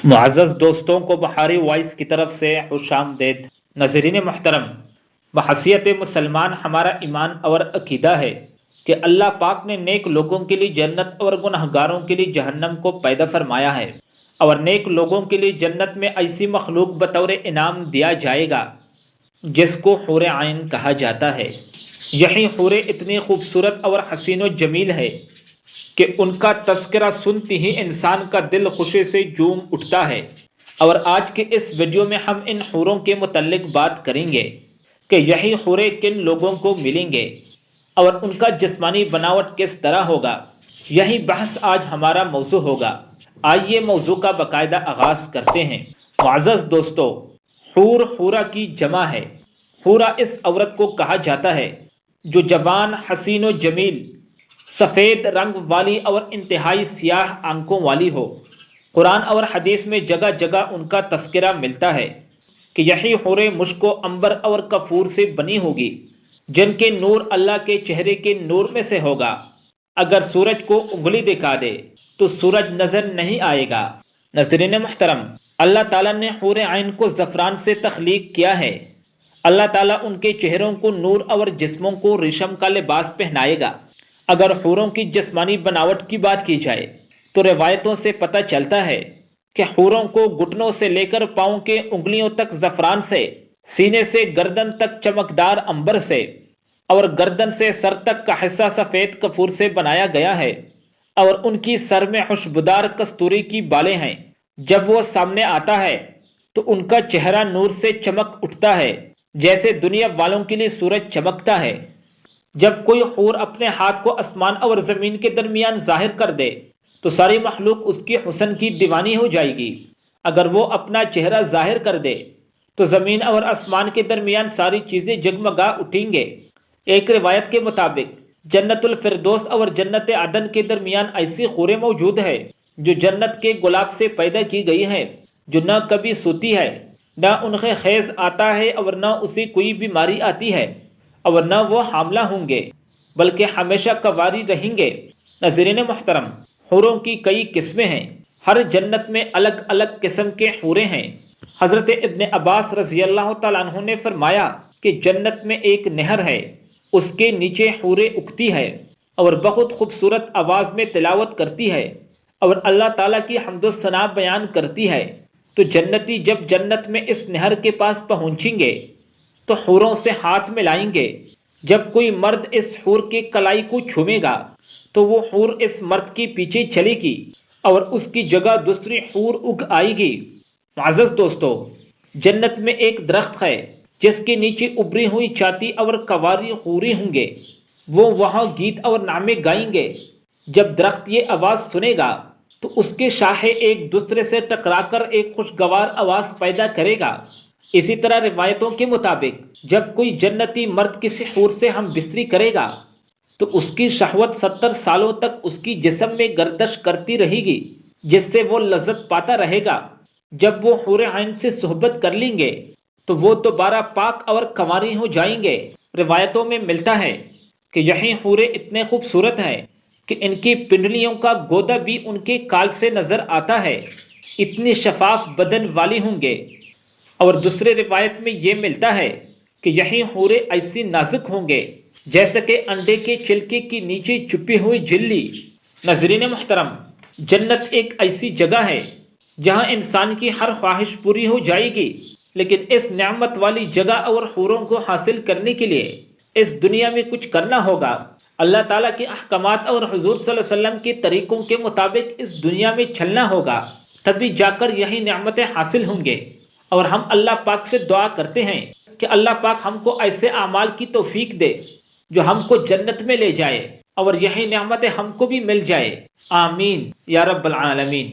معزز دوستوں کو بہاری وائس کی طرف سے خوش آمدید۔ ناظرین محترم، بحیثیت مسلمان ہمارا ایمان اور عقیدہ ہے کہ اللہ پاک نے نیک لوگوں کے لیے جنت اور گنہگاروں کے لیے جہنم کو پیدا فرمایا ہے، اور نیک لوگوں کے لیے جنت میں ایسی مخلوق بطور انعام دیا جائے گا جس کو حور عین کہا جاتا ہے۔ یہی حوریں اتنی خوبصورت اور حسین و جمیل ہے کہ ان کا تذکرہ سنتے ہی انسان کا دل خوشی سے جھوم اٹھتا ہے۔ اور آج کے اس ویڈیو میں ہم ان حوروں کے متعلق بات کریں گے کہ یہی حوریں کن لوگوں کو ملیں گے اور ان کا جسمانی بناوٹ کس طرح ہوگا، یہی بحث آج ہمارا موضوع ہوگا۔ آئیے موضوع کا باقاعدہ آغاز کرتے ہیں۔ معزز دوستو، حور حورہ کی جمع ہے۔ حورہ اس عورت کو کہا جاتا ہے جو جوان، حسین و جمیل، سفید رنگ والی اور انتہائی سیاہ آنکھوں والی ہو۔ قرآن اور حدیث میں جگہ جگہ ان کا تذکرہ ملتا ہے کہ یہی حوریں مشک و عنبر اور کافور سے بنی ہوگی، جن کے نور اللہ کے چہرے کے نور میں سے ہوگا۔ اگر سورج کو انگلی دکھا دے تو سورج نظر نہیں آئے گا۔ ناظرین محترم، اللہ تعالیٰ نے حور عین کو زعفران سے تخلیق کیا ہے۔ اللہ تعالیٰ ان کے چہروں کو نور اور جسموں کو ریشم کا لباس پہنائے گا۔ اگر حوروں کی جسمانی بناوٹ کی بات کی جائے تو روایتوں سے پتہ چلتا ہے کہ حوروں کو گھٹنوں سے لے کر پاؤں کے انگلیوں تک زعفران سے، سینے سے گردن تک چمکدار عنبر سے، اور گردن سے سر تک کا حصہ سفید کافور سے بنایا گیا ہے، اور ان کی سر میں خوشبودار کستوری کی بالیں ہیں۔ جب وہ سامنے آتا ہے تو ان کا چہرہ نور سے چمک اٹھتا ہے، جیسے دنیا والوں کے لیے سورج چمکتا ہے۔ جب کوئی حور اپنے ہاتھ کو آسمان اور زمین کے درمیان ظاہر کر دے تو ساری مخلوق اس کے حسن کی دیوانی ہو جائے گی۔ اگر وہ اپنا چہرہ ظاہر کر دے تو زمین اور آسمان کے درمیان ساری چیزیں جگمگا اٹھیں گے۔ ایک روایت کے مطابق جنت الفردوس اور جنت عدن کے درمیان ایسی حوریں موجود ہے جو جنت کے گلاب سے پیدا کی گئی ہے، جو نہ کبھی سوتی ہے، نہ ان کے خیز آتا ہے، اور نہ اسے کوئی بیماری آتی ہے، اور نہ وہ حاملہ ہوں گے، بلکہ ہمیشہ کنواری رہیں گے۔ ناظرین محترم، حوروں کی کئی قسمیں ہیں۔ ہر جنت میں الگ الگ قسم کے حوریں ہیں۔ حضرت ابن عباس رضی اللہ تعالیٰ عنہ نے فرمایا کہ جنت میں ایک نہر ہے، اس کے نیچے حوریں اگتی ہے اور بہت خوبصورت آواز میں تلاوت کرتی ہے اور اللہ تعالیٰ کی حمد و ثنا بیان کرتی ہے۔ تو جنتی جب جنت میں اس نہر کے پاس پہنچیں گے تو حوروں سے ہاتھ ملائیں گے۔ جب کوئی مرد اس حور کے کلائی کو چھومے گا تو وہ حور اس مرد کے پیچھے چلے گی اور اس کی جگہ دوسری حور اگ آئے گی۔ معزز دوستو، جنت میں ایک درخت ہے جس کے نیچے ابری ہوئی چاتی اور کنواری حوریں ہوں گے۔ وہ وہاں گیت اور نعمے گائیں گے۔ جب درخت یہ آواز سنے گا تو اس کے شاخیں ایک دوسرے سے ٹکرا کر ایک خوشگوار آواز پیدا کرے گا۔ اسی طرح روایتوں کے مطابق جب کوئی جنتی مرد کسی حور سے ہم بستری کرے گا تو اس کی شہوت 70 سالوں تک اس کی جسم میں گردش کرتی رہے گی، جس سے وہ لذت پاتا رہے گا۔ جب وہ حور عین سے صحبت کر لیں گے تو وہ دوبارہ پاک اور کنواری ہو جائیں گے۔ روایتوں میں ملتا ہے کہ یہی حوریں اتنے خوبصورت ہیں کہ ان کی پنڈلیوں کا گودا بھی ان کے کال سے نظر آتا ہے، اتنی شفاف بدن والی ہوں گے۔ اور دوسرے روایت میں یہ ملتا ہے کہ یہی حوریں ایسی نازک ہوں گے جیسے کہ انڈے کے چھلکے کی نیچے چھپی ہوئی جھلی۔ ناظرین محترم، جنت ایک ایسی جگہ ہے جہاں انسان کی ہر خواہش پوری ہو جائے گی، لیکن اس نعمت والی جگہ اور حوروں کو حاصل کرنے کے لیے اس دنیا میں کچھ کرنا ہوگا۔ اللہ تعالیٰ کے احکامات اور حضور صلی اللہ علیہ وسلم کے طریقوں کے مطابق اس دنیا میں چلنا ہوگا، تبھی جا کر یہی نعمتیں حاصل ہوں گے۔ اور ہم اللہ پاک سے دعا کرتے ہیں کہ اللہ پاک ہم کو ایسے اعمال کی توفیق دے جو ہم کو جنت میں لے جائے اور یہی نعمتیں ہم کو بھی مل جائے۔ آمین یا رب العالمین۔